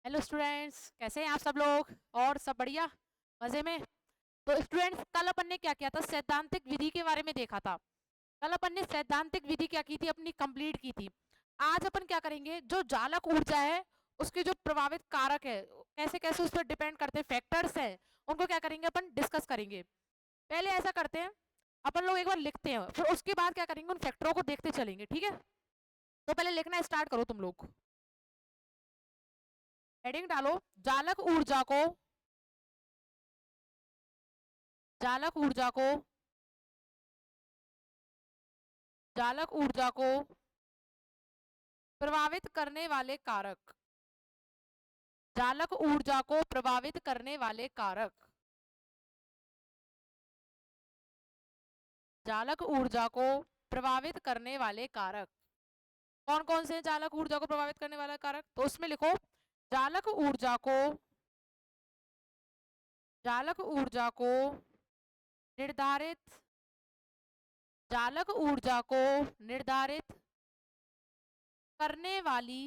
Hello students, कैसे हैं आप सब लोग? और सब बढ़िया, मजे में? तो स्टूडेंट्स, कल अपन ने क्या किया था? सैद्धांतिक विधि के बारे में देखा था। कल अपन ने सैद्धांतिक विधि क्या की थी? अपनी कंप्लीट की थी। आज अपन क्या करेंगे? जो चालक ऊर्जा है उसके जो प्रभावित कारक है, कैसे कैसे उस पर डिपेंड करते फैक्टर्स हैं, उनको क्या करेंगे? अपन डिस्कस करेंगे। पहले ऐसा करते हैं, अपन लोग एक बार लिखते हैं, फिर उसके बाद क्या करेंगे? उन फैक्टरों को देखते चलेंगे, ठीक है? तो पहले लिखना स्टार्ट करो तुम लोग। हेडिंग डालो, चालक ऊर्जा को, चालक ऊर्जा को, चालक ऊर्जा को प्रभावित करने वाले कारक, चालक ऊर्जा को प्रभावित करने वाले कारक, चालक ऊर्जा को प्रभावित करने वाले कारक कौन कौन से हैं? चालक ऊर्जा को प्रभावित करने वाले कारक, तो उसमें लिखो चालक ऊर्जा को, चालक ऊर्जा को निर्धारित, चालक ऊर्जा को निर्धारित करने वाली,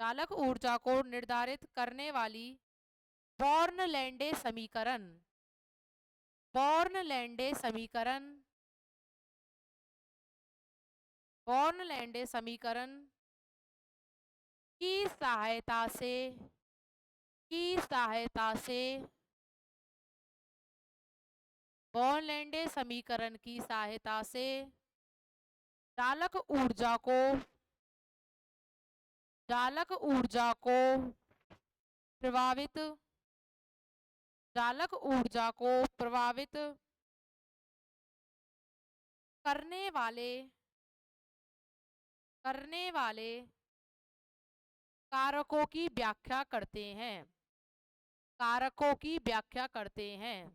चालक ऊर्जा को निर्धारित करने वाली बॉर्नलैंडे समीकरण, बॉर्नलैंडे समीकरण, बॉर्नलैंडे समीकरण की सहायता से, की सहायता से, बॉर्नलैंडे समीकरण की सहायता से चालक ऊर्जा को, चालक ऊर्जा को प्रभावित, चालक ऊर्जा को प्रभावित करने वाले, करने वाले कारकों की व्याख्या करते हैं, कारकों की व्याख्या करते हैं।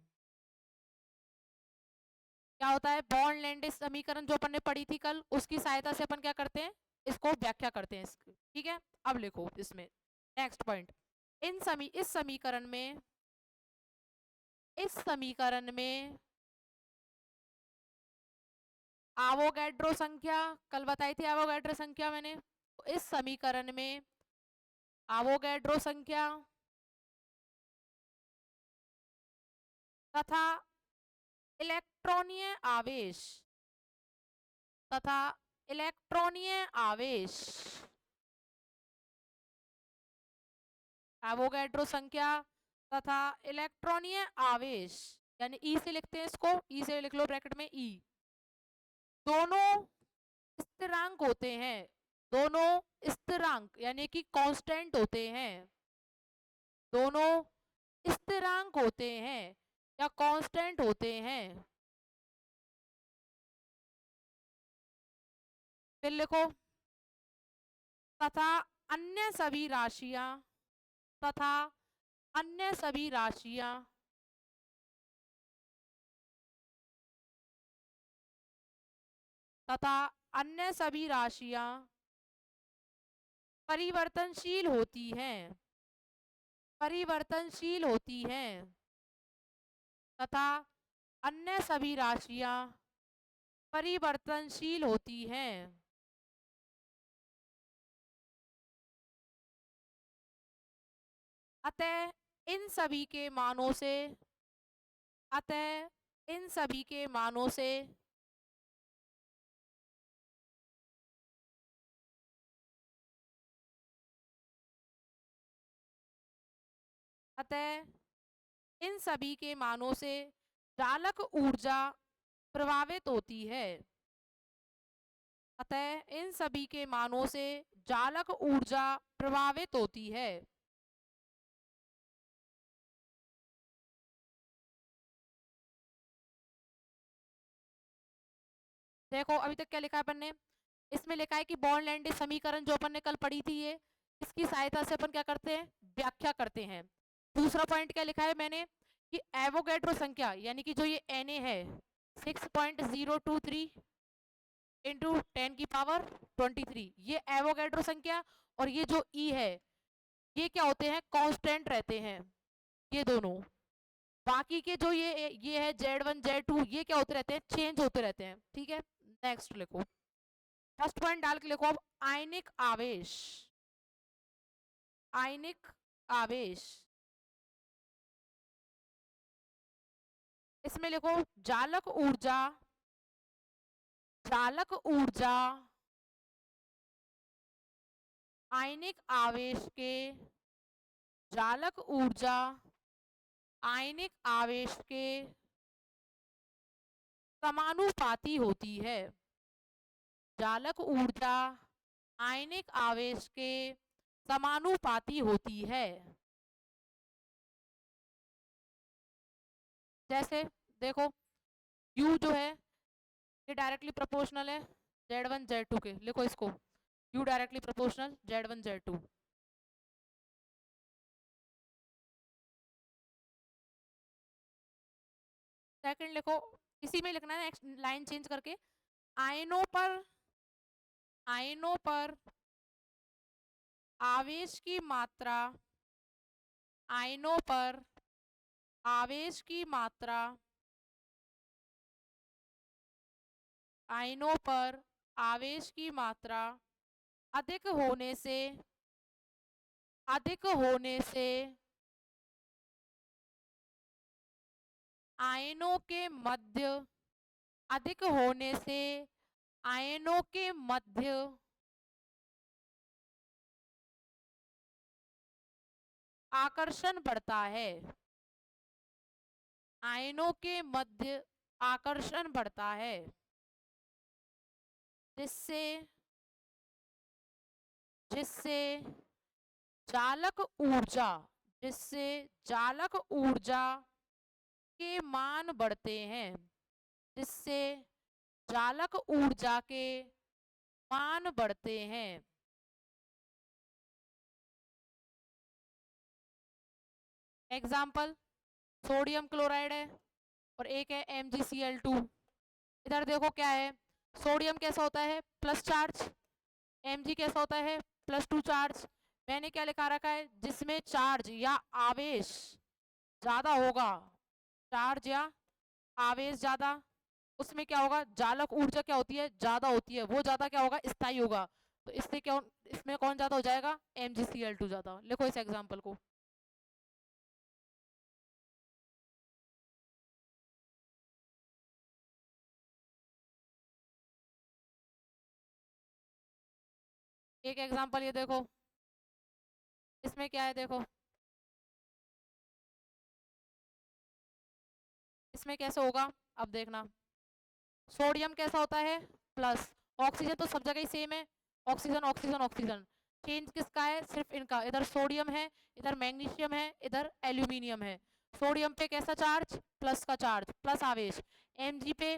क्या होता है? बॉर्नलैंडे समीकरण जो अपन ने पढ़ी थी कल, उसकी सहायता से अपन क्या करते हैं? इसको व्याख्या करते हैं इसकी, ठीक है? अब लिखो इसमें नेक्स्ट पॉइंट, इस समीकरण में, इस समीकरण में आवोगैड्रो संख्या, कल बताई थी आवोगैड्रो संख्या मैंने, तो इस समीकरण में आवोगैड्रो संख्या तथा इलेक्ट्रॉनीय आवेश, तथा इलेक्ट्रॉनीय आवेश, एवोगैड्रो संख्या तथा इलेक्ट्रॉनीय आवेश, यानी ई से लिखते हैं इसको, ई से लिख लो ब्रैकेट में ई, दोनों स्थिरांक होते हैं, दोनों स्थिरांक यानी कि कांस्टेंट होते हैं, दोनों स्थिरांक होते हैं या कांस्टेंट होते हैं। फिर लिखो तथा अन्य सभी राशियां, तथा अन्य सभी राशियां, तथा अन्य सभी राशियां परिवर्तनशील होती हैं, परिवर्तनशील होती हैं, तथा अन्य सभी राशियां परिवर्तनशील होती हैं। अतः इन सभी के मानों से, अतः इन सभी के मानों से अतः इन सभी के मानों से चालक ऊर्जा प्रभावित होती है, अतः इन सभी के मानों से चालक ऊर्जा प्रभावित होती है। देखो अभी तक क्या लिखा है अपन ने? इसमें लिखा है कि बॉर्नलैंडे समीकरण जो अपन ने कल पढ़ी थी, ये इसकी सहायता से अपन क्या करते हैं? व्याख्या करते हैं। दूसरा पॉइंट क्या लिखा है मैंने? कि एवोगैड्रो संख्या यानी कि जो ये Na है 6.023 इंटू 10⁻23, ये एवोगैड्रो संख्या, और ये जो ई है ये क्या होते हैं? कांस्टेंट रहते हैं ये दोनों। बाकी के जो ये है Z1 Z2, ये क्या होते रहते हैं? चेंज होते रहते हैं, ठीक है? नेक्स्ट लिखो, फर्स्ट पॉइंट डाल के लिखो अब, आयनिक आवेश, आयनिक आवेश, इसमें लिखो जालक ऊर्जा, चालक ऊर्जा आयनिक आवेश के, जालक ऊर्जा आयनिक आवेश के समानुपाती होती है। जालक ऊर्जा आयनिक आवेश के समानुपाती होती है। जैसे देखो U जो है ये डायरेक्टली प्रोपोर्शनल है Z1 Z2 के, लिखो इसको U directly proportional Z1 Z2। Second लिखो, इसी में लिखना है, नेक्स्ट लाइन चेंज करके, आयनों पर आवेश की मात्रा, आयनों पर आवेश की मात्रा, आयनों पर आवेश की मात्रा अधिक होने से आयनों के मध्य, अधिक होने से आयनों के मध्य आकर्षण बढ़ता है। आयनों के मध्य आकर्षण बढ़ता है, जिससे जालक ऊर्जा के मान बढ़ते हैं, जिससे जालक ऊर्जा के मान बढ़ते हैं। एग्जाम्पल, सोडियम क्लोराइड है और एक है MgCl2। इधर देखो क्या है, सोडियम कैसा होता है प्लस चार्ज, Mg कैसा होता है +2 चार्ज। मैंने क्या लिखा रखा है, जिसमें चार्ज या आवेश ज्यादा होगा, चार्ज या आवेश ज्यादा, उसमें क्या होगा, जालक ऊर्जा क्या होती है, ज्यादा होती है, वो ज्यादा क्या होगा, स्थायी होगा। तो इससे क्या, इसमें कौन ज्यादा हो जाएगा, MgCl2 ज्यादा। लिखो इस एग्जाम्पल को। एक एग्जाम्पल ये देखो, इसमें क्या है, देखो इसमें कैसे होगा, अब देखना। सोडियम कैसा होता है प्लस, ऑक्सीजन तो सब जगह ही सेम है, ऑक्सीजन ऑक्सीजन ऑक्सीजन। चेंज किसका है, सिर्फ इनका, इधर सोडियम है, इधर मैग्नीशियम है, इधर एल्यूमिनियम है। सोडियम पे कैसा चार्ज, प्लस का चार्ज, प्लस आवेश। Mg पे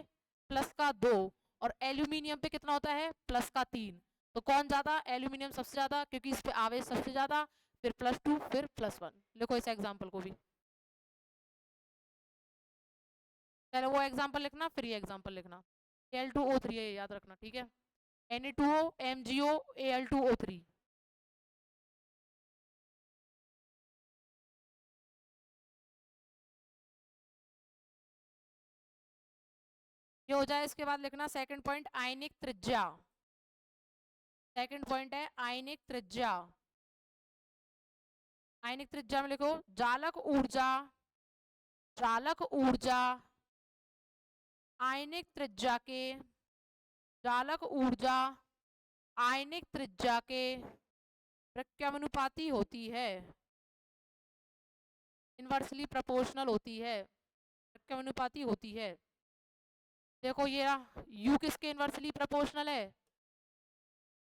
प्लस का 2 और एल्यूमिनियम पे कितना होता है, प्लस का 3। तो कौन ज्यादा, एल्यूमिनियम सबसे ज्यादा, क्योंकि इस पे आवेश सबसे ज्यादा, फिर +2 फिर +1। लिखो इस एग्जाम्पल को भी। पहले वो एग्जाम्पल लिखना फिर ये एग्जाम्पल लिखना। Al2O3 है, याद रखना, ठीक है। Na2O MgO Al2O3। ये हो जाए, इसके बाद लिखना सेकंड पॉइंट, आयनिक त्रिज्या। सेकंड पॉइंट है आयनिक त्रिज्या। आयनिक त्रिज्या में लिखो जालक ऊर्जा, आयनिक त्रिज्या के, जालक ऊर्जा आयनिक त्रिज्या के प्रत्यमानुपाती होती है, इनवर्सली प्रोपोर्शनल होती है, प्रत्यमानुपाती होती है। देखो ये U किसके इनवर्सली प्रोपोर्शनल है,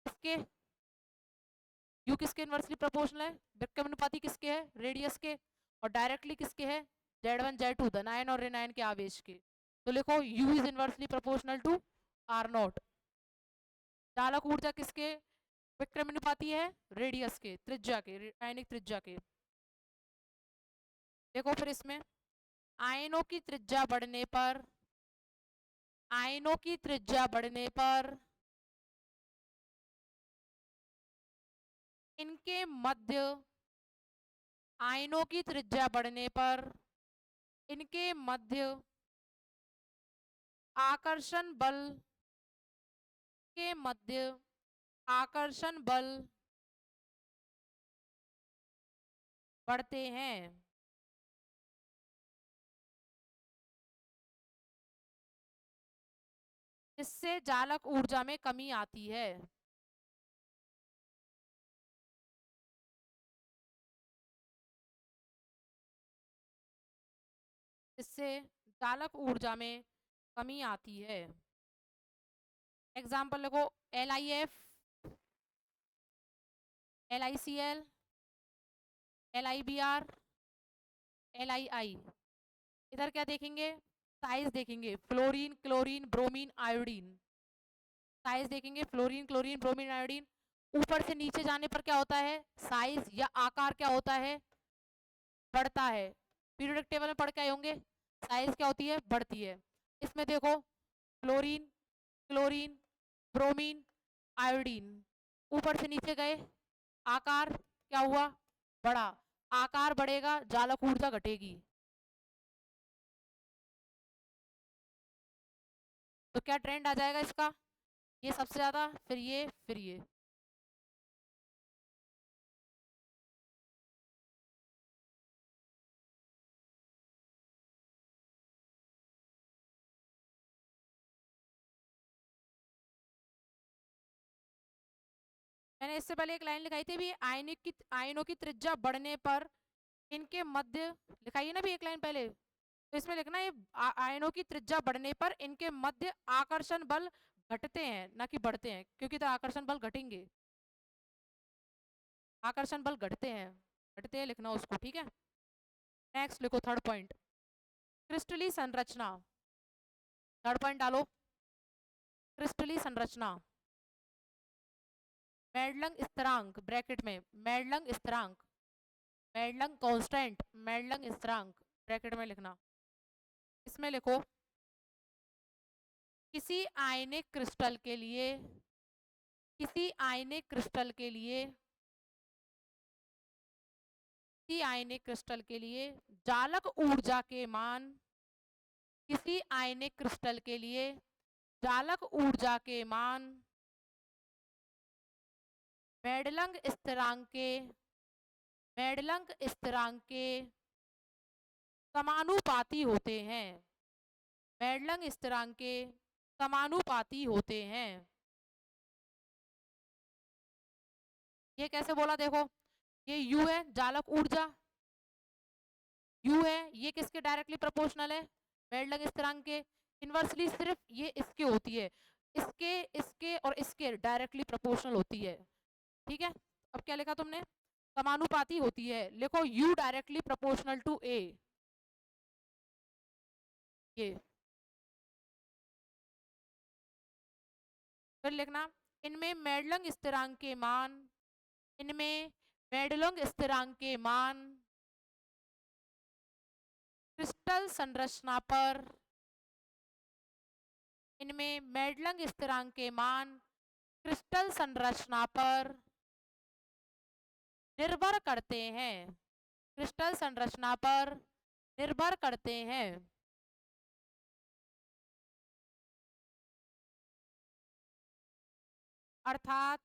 इसके U किसके इनवर्सली प्रोपोर्शनल है, व्युत्क्रमानुपाती किसके है, रेडियस के, और डायरेक्टली किसके है, Z1 Z2 धनायन और ऋणायन के आवेश के। तो लिखो U is inversely proportional to R0। चालक ऊर्जा किसके व्युत्क्रमानुपाती है, रेडियस के, त्रिज्या के, आयनिक त्रिज्या के। देखो फिर इसमें आयनों की त्रिज्या बढ़ने पर, आयनों की त्रिज्या बढ़ने पर इनके मध्य, आयनों की त्रिज्या बढ़ने पर इनके मध्य आकर्षण बल के मध्य आकर्षण बल बढ़ते हैं। इससे चालक ऊर्जा में कमी आती है। इससे चालक ऊर्जा में कमी आती है। एग्जाम्पल देखो, LIF, LICL, LIBR, LII। इधर क्या देखेंगे? साइज देखेंगे, fluorine, chlorine, bromine, iodine. Size देखेंगे, फ्लोरीन, क्लोरीन, ब्रोमीन, आयोडीन। ऊपर से नीचे जाने पर क्या होता है? साइज या आकार क्या होता है? बढ़ता है। पीरियोडिक टेबल में पढ़ के आए होंगे, साइज क्या होती है? बढ़ती है। इसमें देखो, फ्लोरीन, क्लोरीन, ब्रोमीन, आयोडीन, ऊपर से नीचे गए, आकार क्या हुआ? बढ़ा। आकार बढ़ेगा, चालक ऊर्जा घटेगी। तो क्या ट्रेंड आ जाएगा इसका? ये सबसे ज्यादा, फिर ये, फिर ये। मैंने इससे पहले एक लाइन लिखाई थी भी, आयनों की त्रिज्या बढ़ने पर इनके मध्य, लिखाई है ना भी एक लाइन पहले, तो इसमें लिखना है आयनों की त्रिज्या बढ़ने पर इनके मध्य आकर्षण बल घटते हैं, ना कि बढ़ते हैं, क्योंकि तो आकर्षण बल घटेंगे। आकर्षण बल घटते हैं, घटते हैं लिखना उसको, ठीक है। नेक्स्ट लिखो, थर्ड पॉइंट, क्रिस्टली संरचना। थर्ड पॉइंट डालो, क्रिस्टली संरचना। मेडलंग स्थिरांक ब्रैकेट में, मेडलंग स्थिरांक, मेडलंग कांस्टेंट, मेडलंग स्थिरांक ब्रैकेट में लिखना। इसमें लिखो, किसी आयनिक क्रिस्टल के लिए, किसी आयनिक क्रिस्टल के लिए, किसी आयनिक क्रिस्टल के लिए चालक ऊर्जा के मान, किसी आयनिक क्रिस्टल के लिए चालक ऊर्जा के मान मेडलंग स्थिरांक के, मेडलंग स्थिरांक के समानुपाती होते हैं। मेडलंग स्थिरांक के समानुपाती होते हैं। ये कैसे बोला? देखो, ये U है चालक ऊर्जा, U है, ये किसके डायरेक्टली प्रोपोर्शनल है? मेडलंग स्थिरांक के। इनवर्सली सिर्फ ये इसके होती है, इसके, इसके और इसके डायरेक्टली प्रोपोर्शनल होती है, ठीक है। अब क्या लिखा तुमने? समानुपाती होती है, लिखो U directly proportional to A। ये फिर लिखना, इनमें मेडलंग स्थिरांक के मान, इनमें मेडलंग स्थिरांक के मान क्रिस्टल संरचना पर, इनमें मेडलंग स्थिरांक के मान क्रिस्टल संरचना पर निर्भर करते हैं, क्रिस्टल संरचना पर निर्भर करते हैं। अर्थात,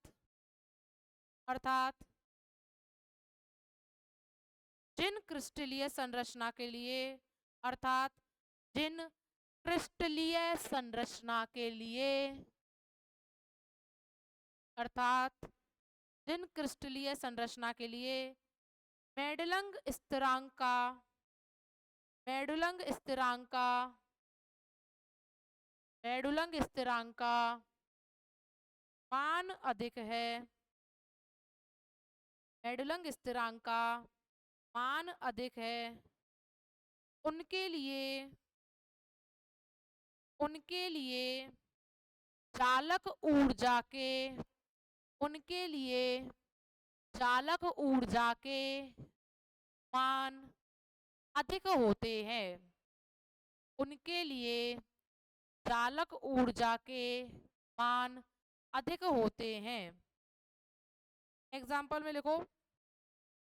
अर्थात जिन क्रिस्टलीय संरचना के लिए, अर्थात जिन क्रिस्टलीय संरचना के लिए, अर्थात जिन क्रिस्टलीय संरचना के लिए मेडलंग स्थिरांक का, मेडुलंग स्थिरांक का, मेडुलंग स्थिरांक का मान अधिक है, मेडुलंग स्थिरांक का मान अधिक है, उनके लिए, उनके लिए चालक ऊर्जा के, उनके लिए चालक ऊर्जा के मान अधिक होते हैं, उनके लिए चालक ऊर्जा के मान अधिक होते हैं। एग्जाम्पल में लिखो,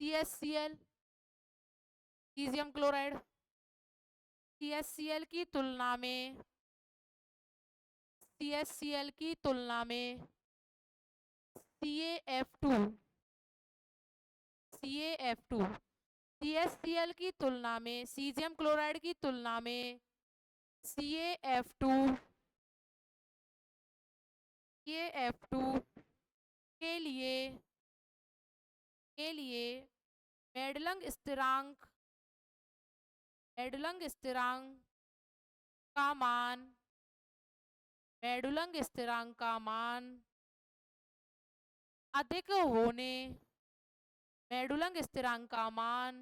CaCl, सीजियम क्लोराइड, CaCl की तुलना में, CaCl की तुलना में CaF2, CaF2 CaCl की तुलना में, सीजियम क्लोराइड की तुलना में CaF2 के लिए मेडुलंग स्थिरांक का मान अधिक होने मेडुलंग स्थिरांक का मान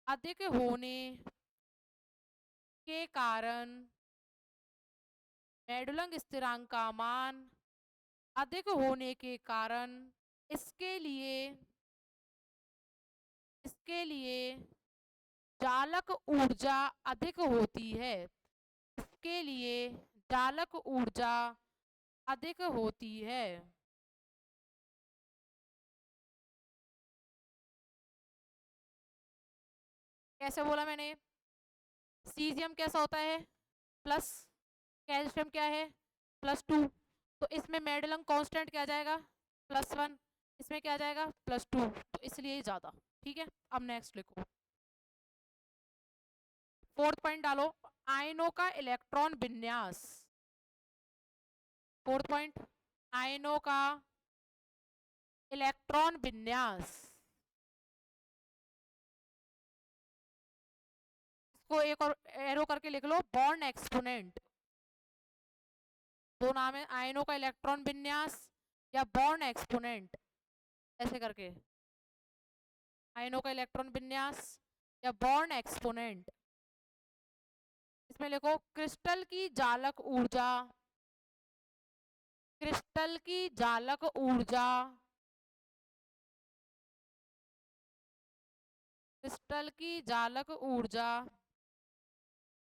अधिक होने के कारण मेडुलंग स्थिरांक का मान अधिक होने के कारण इसके लिए जालक ऊर्जा अधिक होती है। इसके लिए जालक ऊर्जा अधिक होती है। कैसे बोला मैंने? सीजियम कैसा होता है? प्लस, कैल्शियम क्या है? +2। तो इसमें मेडुलंग कांस्टेंट क्या आ जाएगा? +1। इसमें क्या आ जाएगा? +2। तो इसलिए ज्यादा। ठीक है, अब नेक्स्ट लिखो। 4th पॉइंट डालो, आयनों का इलेक्ट्रॉन विन्यास। 4th पॉइंट, आयनों का इलेक्ट्रॉन विन्यास। इसको एक और एरो करके लिख लो, बॉन्ड एक्सपोनेंट। दो नाम है, आयनों का इलेक्ट्रॉन विन्यास या बॉन्ड एक्सपोनेंट, ऐसे करके। आयनों का इलेक्ट्रॉन विन्यास या बॉन्ड एक्सपोनेंट। इसमें लिखो क्रिस्टल की जालक ऊर्जा, क्रिस्टल की जालक ऊर्जा, क्रिस्टल की जालक ऊर्जा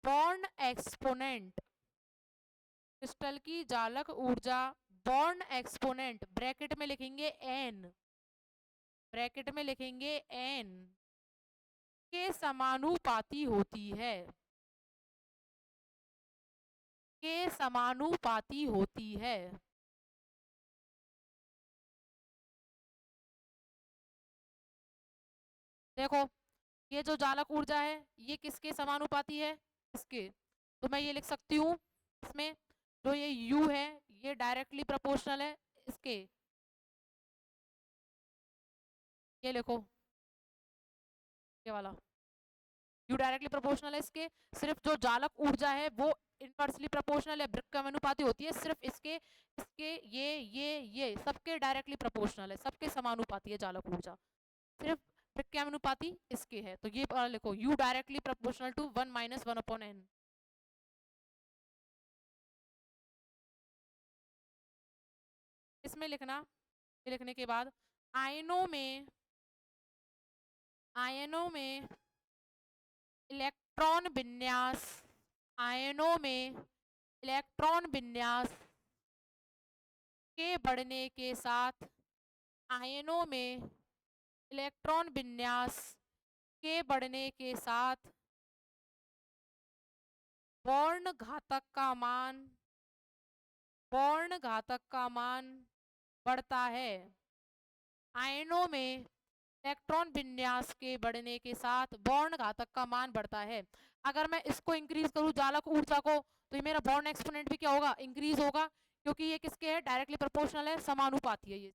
बॉन्ड एक्सपोनेंट, क्रिस्टल की जालक ऊर्जा बॉन्ड एक्सपोनेंट, ब्रैकेट में लिखेंगे n, ब्रैकेट में लिखेंगे n के समानुपाती होती है, के समानुपाती होती है। देखो ये जो जालक ऊर्जा है ये किसके समानुपाती है? इसके। तो मैं ये लिख सकती हूँ, इसमें जो ये U है ये डायरेक्टली प्रोपोर्शनल है इसके, ये लिखो ये वाला U डायरेक्टली प्रोपोर्शनल है इसके। सिर्फ जो जालक ऊर्जा है वो इनवर्सली प्रोपोर्शनल है, समानुपाती होती है सिर्फ इसके, ये सबके डायरेक्टली प्रोपोर्शनल है, सबके समानुपाती है जालक ऊर्जा, सिर्फ अनुपाती इसके है। तो ये लिखो U directly proportional to 1 - 1/n। इसमें लिखना, ये लिखने के बाद आयनों में इलेक्ट्रॉन विन्यास, आयनों में इलेक्ट्रॉन विन्यास के बढ़ने के साथ, आयनों में इलेक्ट्रॉन विन्यास के बढ़ने के साथ बॉर्न घातक का मान बढ़ता है। आयनों में इलेक्ट्रॉन विन्यास के बढ़ने के साथ बॉर्न घातक का मान बढ़ता है। अगर मैं इसको इंक्रीज करूं जालक ऊर्जा को, तो ये मेरा बॉर्न एक्सपोनेंट भी क्या होगा? इंक्रीज होगा, क्योंकि ये किसके है? डायरेक्टली प्रोपोर्शनल है, समानुपाती है ये।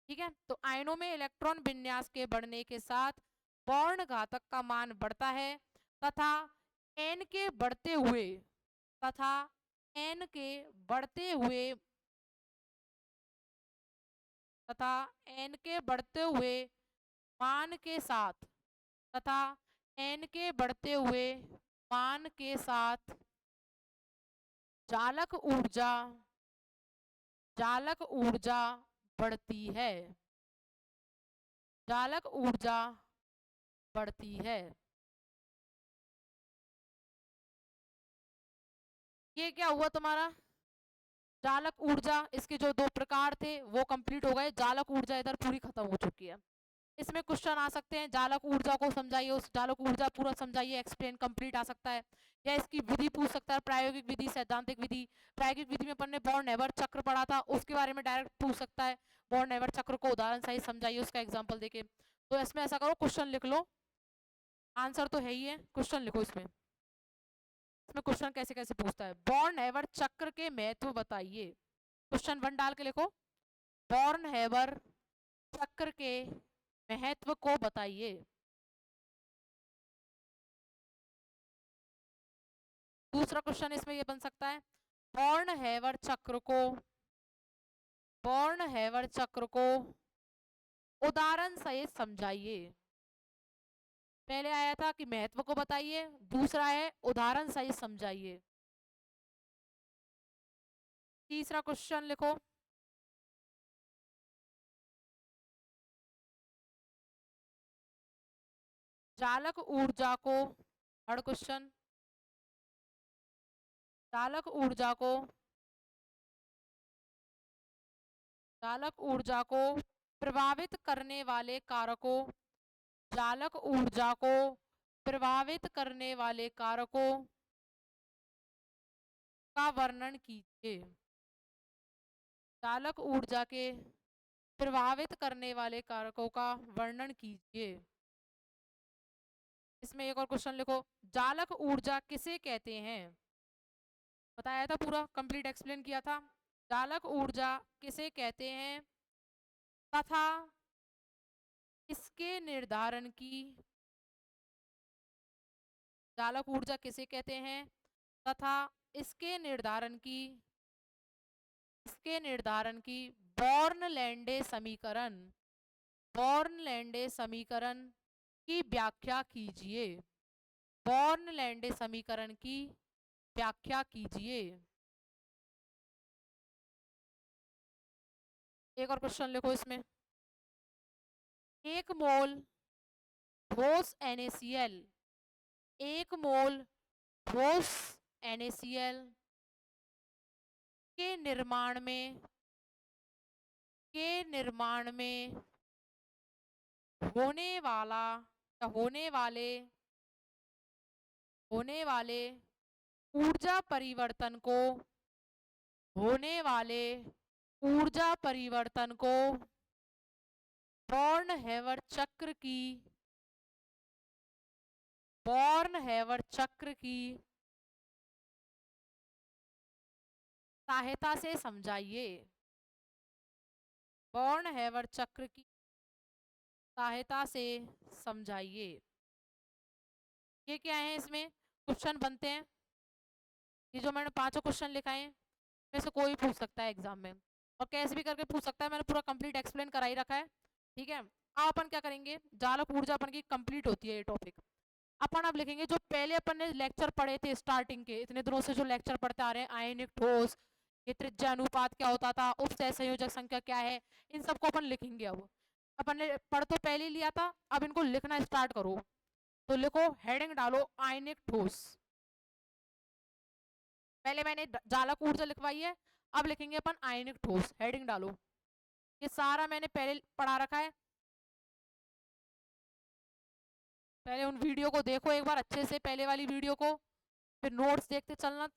ठीक है, तो आयनों में इलेक्ट्रॉन विन्यास के बढ़ने के साथ बॉर्न घातक का मान बढ़ता है तथा n के बढ़ते हुए तथा n के बढ़ते हुए तथा n के बढ़ते हुए मान के साथ तथा n के बढ़ते हुए मान के साथ जालक ऊर्जा बढ़ती है, जालक ऊर्जा बढ़ती है। ये क्या हुआ तुम्हारा? जालक ऊर्जा, इसके जो दो प्रकार थे वो कंप्लीट हो गए, जालक ऊर्जा इधर पूरी खत्म हो चुकी है। इसमें क्वेश्चन आ सकते हैं, जालक ऊर्जा को समझाइए, उस जालक ऊर्जा पूरा समझाइए, एक्सप्लेन, कंप्लीट आ सकता है, या इसकी विधि पूछ सकता है, प्रायोगिक विधि, सैद्धांतिक विधि। प्रायोगिक विधि में अपन ने बॉर्न नेवर चक्र पढ़ा था, उसके बारे में डायरेक्ट पूछ सकता है, बॉर्न नेवर चक्र को उदाहरण सहित समझाइए, उसका एग्जाम्पल देके। तो इसमें ऐसा करो, क्वेश्चन लिख लो, आंसर तो है ही है, क्वेश्चन लिखो इसमें। इसमें क्वेश्चन कैसे कैसे पूछता है, बॉर्न हैवर चक्र के महत्व बताइए। क्वेश्चन 1 डाल के लिखो, बॉर्न हैवर चक्र के महत्व को बताइए। दूसरा क्वेश्चन इसमें ये बन सकता है, बॉर्न हैवर चक्र को, बॉर्न हैवर चक्र को उदाहरण सहित समझाइए। पहले आया था कि महत्व को बताइए, दूसरा है उदाहरण सहित समझाइए। तीसरा क्वेश्चन लिखो, चालक ऊर्जा को, थर्ड क्वेश्चन, चालक ऊर्जा को, चालक ऊर्जा को प्रभावित करने वाले कारकों, चालक ऊर्जा को प्रभावित करने वाले कारकों का वर्णन कीजिए। चालक ऊर्जा के प्रभावित करने वाले कारकों का वर्णन कीजिए। इसमें एक और क्वेश्चन लिखो, चालक ऊर्जा किसे कहते हैं। बताया था, पूरा कंप्लीट एक्सप्लेन किया था। चालक ऊर्जा किसे कहते हैं तथा इसके निर्धारण की, चालक ऊर्जा किसे कहते हैं तथा इसके निर्धारण की, इसके निर्धारण की बॉर्नलैंडे समीकरण, बॉर्नलैंडे समीकरण की व्याख्या कीजिए। बॉर्नलैंडे समीकरण की व्याख्या कीजिए। एक और क्वेश्चन लिखो इसमें, एक मोल ठोस NaCl, एक मोल ठोस NaCl के निर्माण में, के निर्माण में होने वाला या होने वाले ऊर्जा परिवर्तन को, होने वाले ऊर्जा परिवर्तन को बॉर्न हैवर चक्र की, बॉर्न हैवर चक्र की सहायता से समझाइए। बॉर्न हैवर चक्र की सहायता से समझाइए। ये क्या है, इसमें क्वेश्चन बनते हैं, ये जो मैंने 5 क्वेश्चन लिखा है में से कोई पूछ सकता है एग्जाम में, और कैसे भी करके पूछ सकता है, मैंने पूरा कंप्लीट एक्सप्लेन करा ही रखा है। ठीक है, अब अपन क्या करेंगे, चालक ऊर्जा अपन की कंप्लीट होती है ये टॉपिक। अपन अब लिखेंगे जो पहले अपन ने लेक्चर पढ़े थे स्टार्टिंग के, इतने दिनों से जो लेक्चर पढ़ते आ रहे हैं, आयनिक ठोस, ये त्रिज्या अनुपात क्या होता था, उपसह संयोजक संख्या क्या है, इन सबको अपन लिखेंगे। अब अपन ने पढ़ तो पहले ही लिया था, अब इनको लिखना स्टार्ट करो। तो लिखो, हेडिंग डालो आयनिक ठोस। पहले मैंने चालक ऊर्जा लिखवाई है, अब लिखेंगे अपन आयनिक ठोस, हेडिंग डालो। ये सारा मैंने पहले पढ़ा रखा है, पहले उन वीडियो को देखो एक बार अच्छे से, पहले वाली वीडियो को, फिर नोट्स देखते चलना,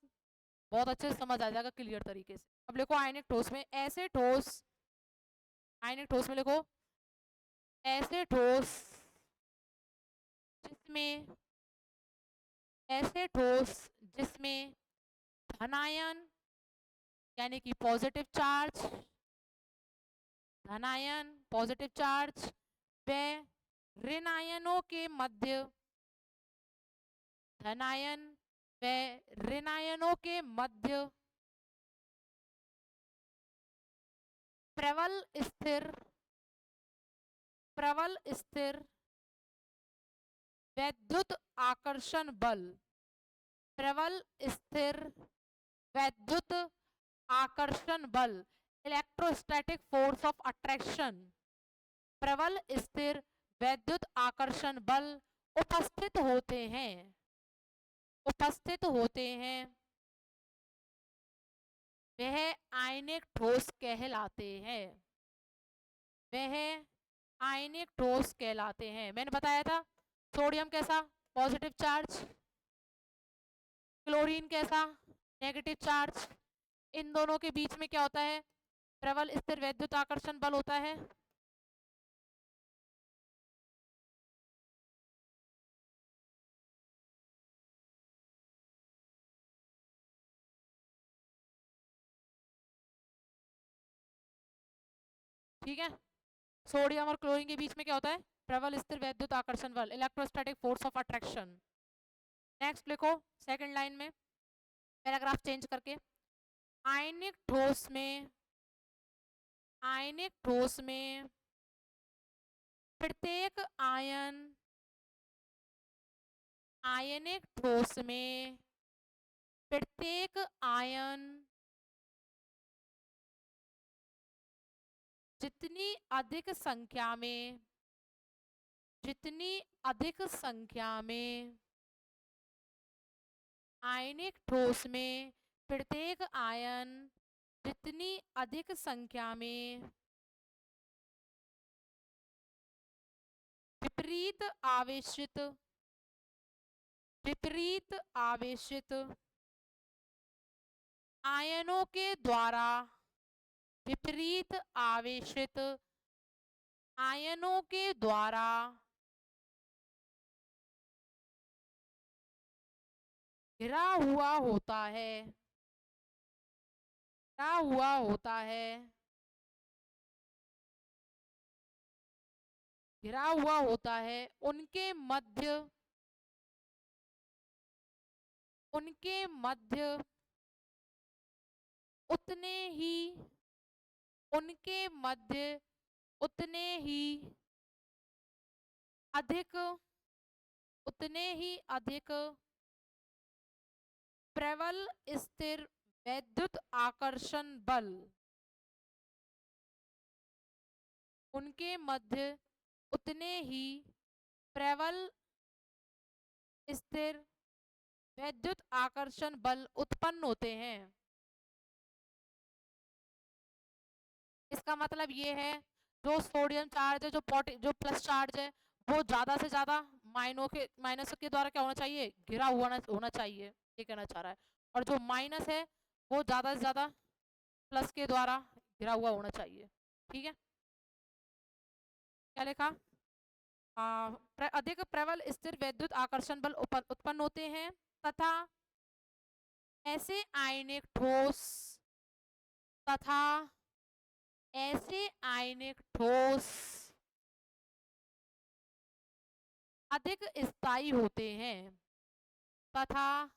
बहुत अच्छे से समझ आ जाएगा क्लियर तरीके से। अब लिखो आयनिक ठोस में, ऐसे ठोस, आयनिक ठोस में लिखो ऐसे ठोस जिसमें, ऐसे ठोस जिसमें धनायन यानी कि पॉजिटिव चार्ज, धनायन पॉजिटिव चार्ज व ऋणायनों के मध्य, धनायन व ऋणायनों के मध्य प्रबल स्थिर, प्रबल स्थिर वैद्युत आकर्षण बल, प्रबल स्थिर वैद्युत आकर्षण बल, इलेक्ट्रोस्टैटिक फोर्स ऑफ अट्रैक्शन, प्रबल स्थिर वैद्युत आकर्षण बल उपस्थित होते हैं, उपस्थित होते हैं, वह आयनिक ठोस कहलाते हैं, वह आयनिक ठोस कहलाते हैं। मैंने बताया था सोडियम कैसा, पॉजिटिव चार्ज, क्लोरीन कैसा, नेगेटिव चार्ज, इन दोनों के बीच में क्या होता है, प्रबल स्थिर वैद्युत आकर्षण बल होता है। ठीक है। सोडियम और क्लोरीन के बीच में क्या होता है? प्रबल स्थिर वैद्युत आकर्षण बल, electrostatic force of attraction. Next लिखो सेकंड लाइन में पैराग्राफ चेंज करके, आयनिक ठोस में प्रत्येक आयनिक ठोस में प्रत्येक आयन जितनी अधिक संख्या में आयनिक ठोस में प्रत्येक आयन जितनी अधिक संख्या में विपरीत आवेशित आयनों के द्वारा विपरीत आवेशित आयनों के द्वारा घिरा हुआ होता है उनके मध्य उतने ही अधिक प्रबल स्थिर वैद्युत आकर्षण बल, उनके मध्य उतने ही प्रबल स्थिर वैद्युत आकर्षण बल उत्पन्न होते हैं। इसका मतलब ये है जो सोडियम चार्ज है, जो प्लस चार्ज है, वो ज्यादा से ज्यादा माइनस के द्वारा क्या होना चाहिए? घिरा हुआ होना चाहिए, ये कहना चाह रहा है। और जो माइनस है वो ज्यादा से ज्यादा प्लस के द्वारा घिरा हुआ होना चाहिए। ठीक है, क्या लिखा? अधिक प्रबल स्थिर वैद्युत आकर्षण बल उत्पन्न होते हैं तथा ऐसे आयनिक ठोस अधिक स्थायी होते हैं तथा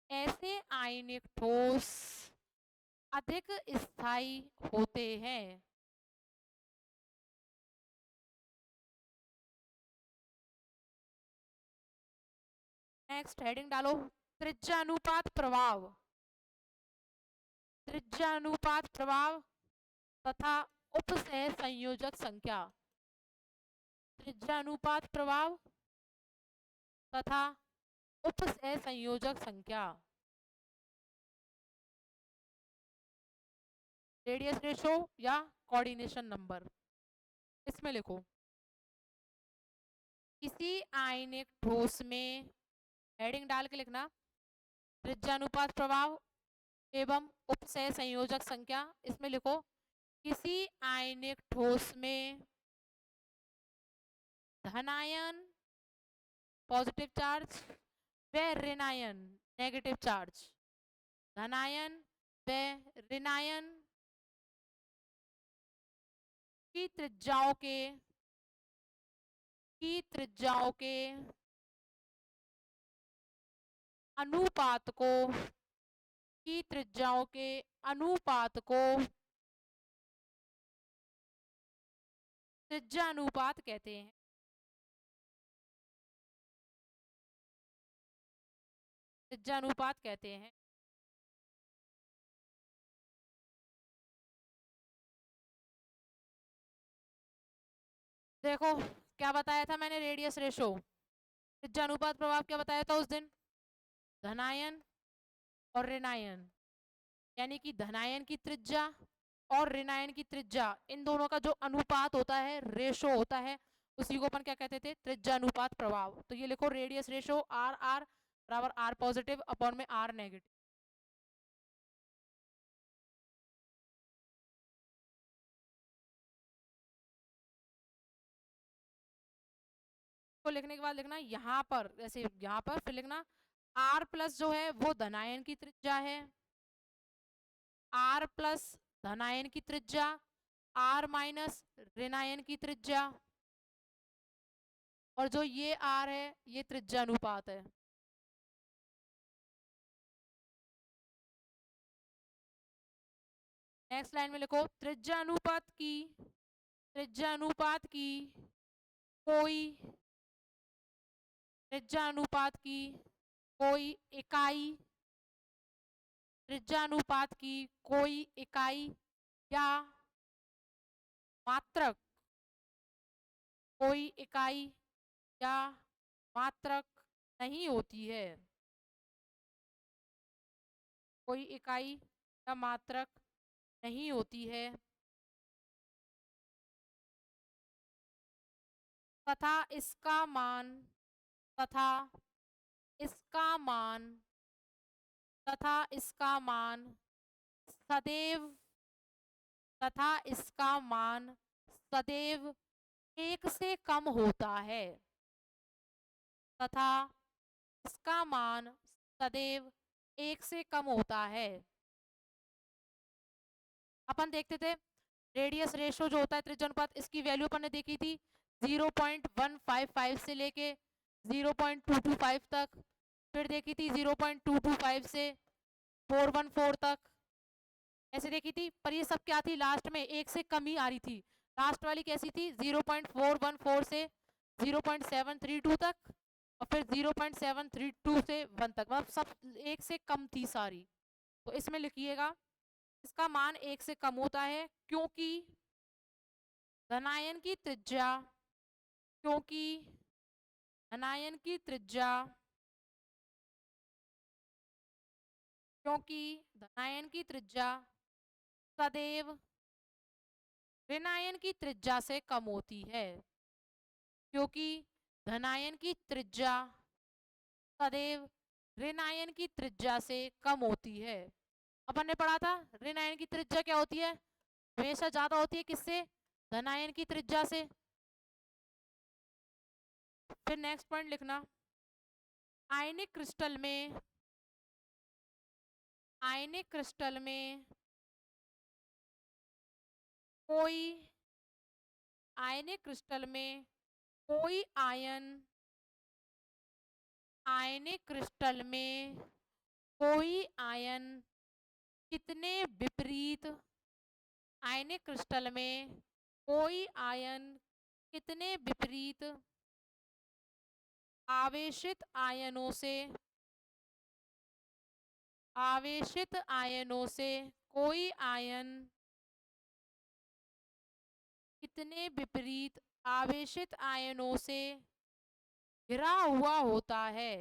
ऐसे आयनिक ठोस अधिक स्थायी होते हैं। नेक्स्ट हेडिंग डालो, त्रिज्यानुपात प्रभाव तथा उपसह संयोजक संख्या। त्रिज्यानुपात प्रभाव तथा उपसह संयोजक संख्या। रेडियस रेशो या कोऑर्डिनेशन नंबर। इसमें लिखो, किसी आयनिक ठोस में, हेडिंग डाल के लिखना, त्रिज्यानुपात प्रभाव एवं उपसह संयोजक संख्या। इसमें लिखो, किसी आयनिक ठोस में धनायन पॉजिटिव चार्ज व ऋणायन नेगेटिव चार्ज, धनायन व ऋणायन की त्रिज्याओं के अनुपात को त्रिज्यानुपात कहते हैं। त्रिज्यानुपात कहते हैं। देखो क्या बताया था मैंने, रेडियस रेशो। त्रिज्यानुपात प्रभाव क्या बताया था उस दिन? धनायन और ऋणायन, यानी कि धनायन की त्रिज्या और ऋणायन की त्रिज्या, इन दोनों का जो अनुपात होता है, रेशो होता है, उसी को अपन क्या कहते थे? त्रिज्यानुपात प्रभाव। तो ये लिखो, रेडियस रेशो आर आर बराबर आर पॉजिटिव अपॉन में आर नेगेटिव। को लिखने के बाद लिखना यहाँ पर, जैसे यहाँ पर फिर लिखना R प्लस जो है वो धनायन की त्रिज्या है, R प्लस धनायन की त्रिज्या r माइनस ऋण आयन की त्रिज्या, और जो ये r है ये त्रिज्या अनुपात है। नेक्स्ट लाइन में लिखो त्रिज्या अनुपात कोई त्रिज्या अनुपात की कोई इकाई, त्रिज्या अनुपात की कोई इकाई या मात्रक, कोई इकाई या मात्रक नहीं होती है, कोई इकाई या मात्रक नहीं होती है, तथा इसका मान तथा इसका मान तथा इसका मान सदैव तथा इसका मान सदैव 1 से कम होता है, तथा इसका मान सदैव 1 से कम होता है। अपन देखते थे रेडियस रेशो जो होता है त्रिज्या अनुपात, इसकी वैल्यू अपन ने देखी थी 0.155 से लेके 0.225 तक, फिर देखी थी 0.225 से 414 तक, ऐसे देखी थी। पर ये सब क्या थी, लास्ट में 1 से कम ही आ रही थी। लास्ट वाली कैसी थी, 0.414 से 0.732 तक, और फिर 0.732 से 1 तक, मतलब सब 1 से कम थी सारी। तो इसमें लिखिएगा इसका मान 1 से कम होता है क्योंकि धनायन की त्रिज्या क्योंकि धनायन की त्रिज्या क्योंकि धनायन की त्रिज्या सदैव ऋणायन की त्रिज्या से कम होती है, क्योंकि धनायन की त्रिज्या सदैव ऋणायन की त्रिज्या से कम होती है। अपन ने पढ़ा था ऋणायन की त्रिज्या क्या होती है, हमेशा ज्यादा होती है किससे, धनायन की त्रिज्या से। फिर नेक्स्ट पॉइंट लिखना, आयनिक क्रिस्टल में कोई आयनिक क्रिस्टल में कोई आयनिक क्रिस्टल में कोई आयन कितने विपरीत आयनिक क्रिस्टल में कोई आयन कितने विपरीत आवेशित आयनों से कोई आयन कितने विपरीत आवेशित आयनों से घिरा हुआ होता है।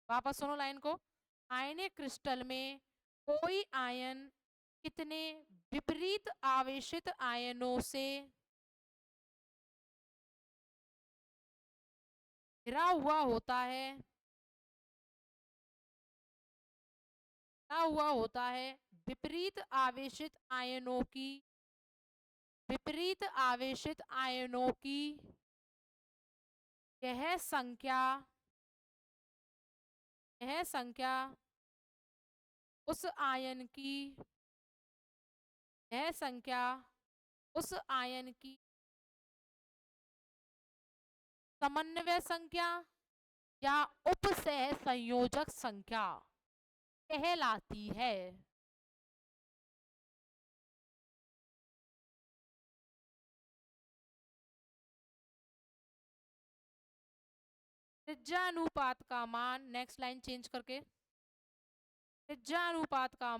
वापस सुनो लाइन को, आयनिक क्रिस्टल में कोई आयन कितने विपरीत आवेशित आयनों से घिरा हुआ होता है विपरीत आवेशित आयनों की यह संख्या उस आयन की समन्वय संख्या या उपसह संयोजक संख्या कहलाती है। त्रिज्या अनुपात का मान, नेक्स्ट लाइन चेंज करके, त्रिज्या अनुपात का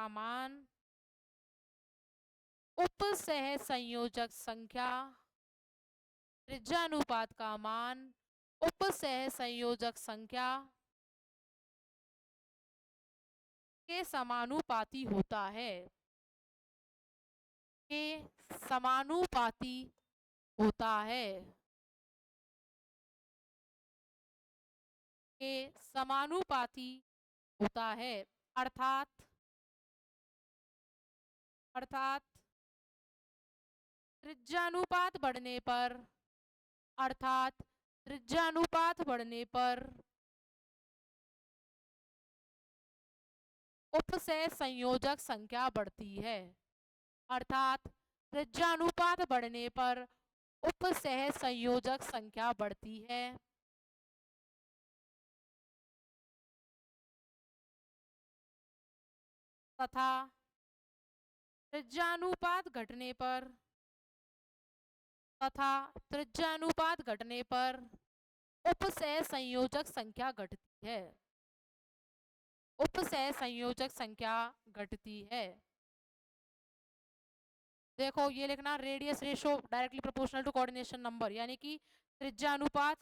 मान उपसह संयोजक संख्या, त्रिज्या अनुपात का मान उपसह संयोजक संख्या के समानुपाती होता है, के समानुपाती होता है, के समानुपाती होता है। अर्थात त्रिज्यानुपात बढ़ने पर उपसय संयोजक संख्या बढ़ती है। अर्थात त्रिज्यानुपात बढ़ने पर उपसह संयोजक संख्या बढ़ती है। तथा त्रिज्यानुपात घटने पर उपसह संयोजक संख्या घटती है। उपसह संयोजक संख्या घटती है। देखो ये लिखना, radius ratio directly proportional to coordination number, यानी कि त्रिज्यानुपात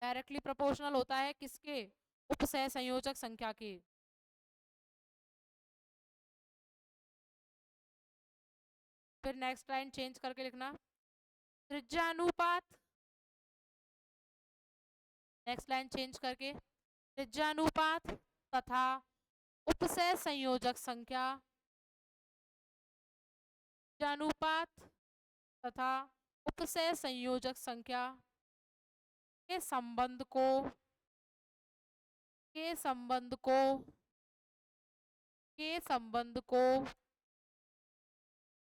डायरेक्टली प्रोपोर्शनल होता है किसके? उपसह संयोजक संख्या के। फिर नेक्स्ट लाइन चेंज करके लिखना, त्रिज्यानुपात, नेक्स्ट लाइन चेंज करके त्रिज्यानुपात तथा उपसय संयोजक संख्या, त्रिज्यानुपात तथा उपसय संयोजक संख्या के संबंध को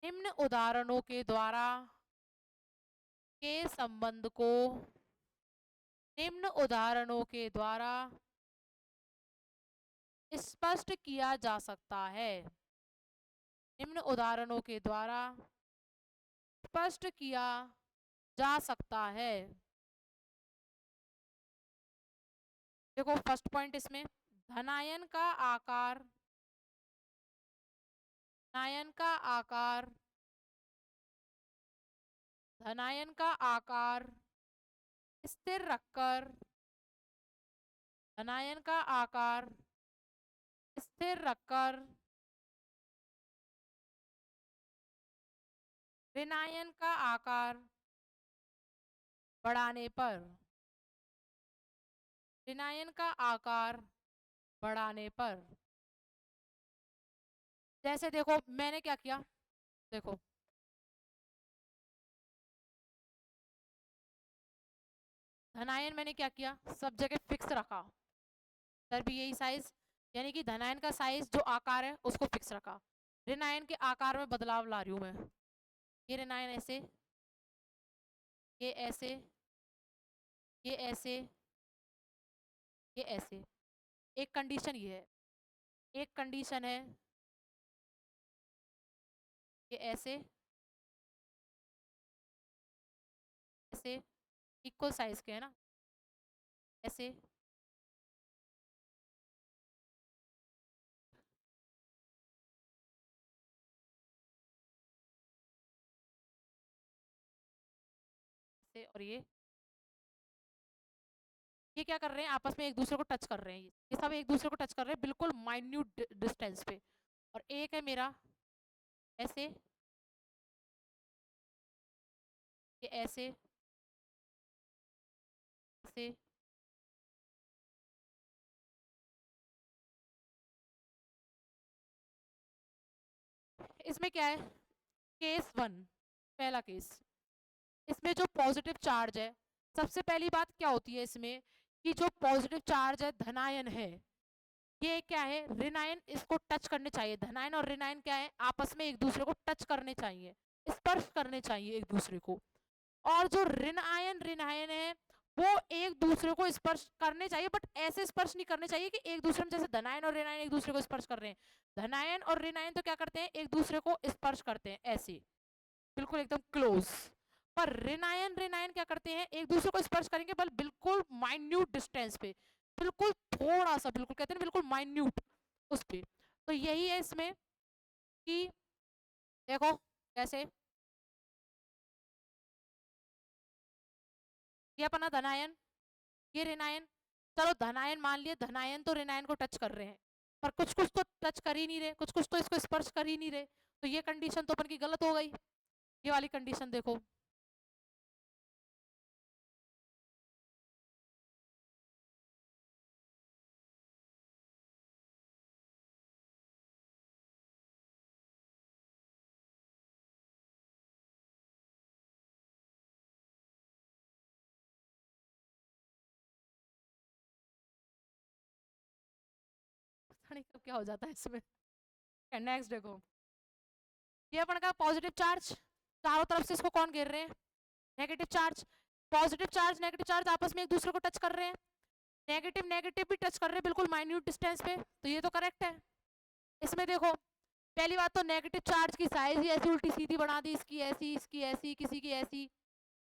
निम्न उदाहरणों के द्वारा स्पष्ट किया जा सकता है। निम्न उदाहरणों के द्वारा स्पष्ट किया जा सकता है। देखो फर्स्ट पॉइंट इसमें, धनायन का आकार स्थिर रखकर ऋणायन का आकार बढ़ाने पर जैसे देखो मैंने क्या किया, देखो धनायन मैंने क्या किया, सब जगह फिक्स रखा, सर भी यही साइज, यानी कि धनायन का साइज जो आकार है उसको फिक्स रखा। ऋणायन के आकार में बदलाव ला रही हूं मैं। ये ऋणायन ऐसे, ये ऐसे, ये ऐसे, ये ऐसे। एक कंडीशन ये है, एक कंडीशन है ये ऐसे ऐसे इक्वल साइज के है ना, ऐसे और ये क्या कर रहे हैं, आपस में एक दूसरे को टच कर रहे हैं। ये सब एक दूसरे को टच कर रहे हैं बिल्कुल माइन्यूट डिस्टेंस पे। और एक है मेरा ऐसे, ये ऐसे ऐसे, इसमें क्या है, केस 1 पहला केस, इसमें जो पॉजिटिव चार्ज है, सबसे पहली बात क्या होती है इसमें कि जो पॉजिटिव चार्ज है धनायन है, ये क्या है ऋणायन, इसको टच करने चाहिए। धनायन और ऋणायन क्या है, आपस में एक दूसरे को टच करने चाहिए, स्पर्श करने चाहिए एक दूसरे को। और जो ऋणायन है वो एक दूसरे को स्पर्श करने चाहिए, बट ऐसे स्पर्श नहीं करने चाहिए कि एक दूसरे में, जैसे धनायन और ऋणायन एक दूसरे को स्पर्श कर रहे हैं, धनायन और ऋणायन तो क्या करते हैं, एक दूसरे को स्पर्श करते हैं ऐसे बिल्कुल एकदम क्लोज। पर ऋणायन क्या करते हैं, एक दूसरे को स्पर्श करेंगे पर बिल्कुल माइन्यूट डिस्टेंस पे, बिल्कुल थोड़ा सा, बिल्कुल कहते हैं बिल्कुल माइन्यूट उस पे। तो यही है इसमें कि देखो कैसे, ये अपना धनायन, ये ऋणायन, चलो धनायन मान लिए, धनायन तो ऋणायन को टच कर रहे हैं, पर कुछ कुछ तो टच कर ही नहीं रहे, कुछ कुछ तो इसको स्पर्श कर ही नहीं रहे। तो ये कंडीशन तो अपन की गलत हो गई। ये वाली कंडीशन देखो, नहीं कब क्या हो जाता है इसमें। नेक्स्ट देखो, ये अपन का पॉजिटिव चार्ज, चारों तरफ से इसको कौन घेर रहे हैं, negative charge. Positive charge negative charge आपस में एक दूसरे को टच कर रहे हैं, नेगेटिव नेगेटिव भी टच कर रहे हैं बिल्कुल माइन्यूट डिस्टेंस पे, तो ये तो करेक्ट है। इसमें देखो, पहली बात तो नेगेटिव चार्ज की साइज ही ऐसी उल्टी सीधी बना दी, इसकी ऐसी, इसकी ऐसी, किसी की ऐसी।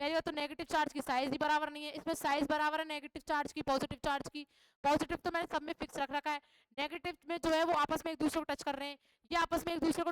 पहली बात तो नेगेटिव चार्ज की साइज ही बराबर नहीं है, इसमें साइज बराबर है नेगेटिव चार्ज की पॉजिटिव चार्ज की। पॉजिटिव तो मैंने सब में फिक्स रख रखा है, नेगेटिव में जो है वो आपस में एक दूसरे को टच कर रहे हैं, ये आपस में एक दूसरे को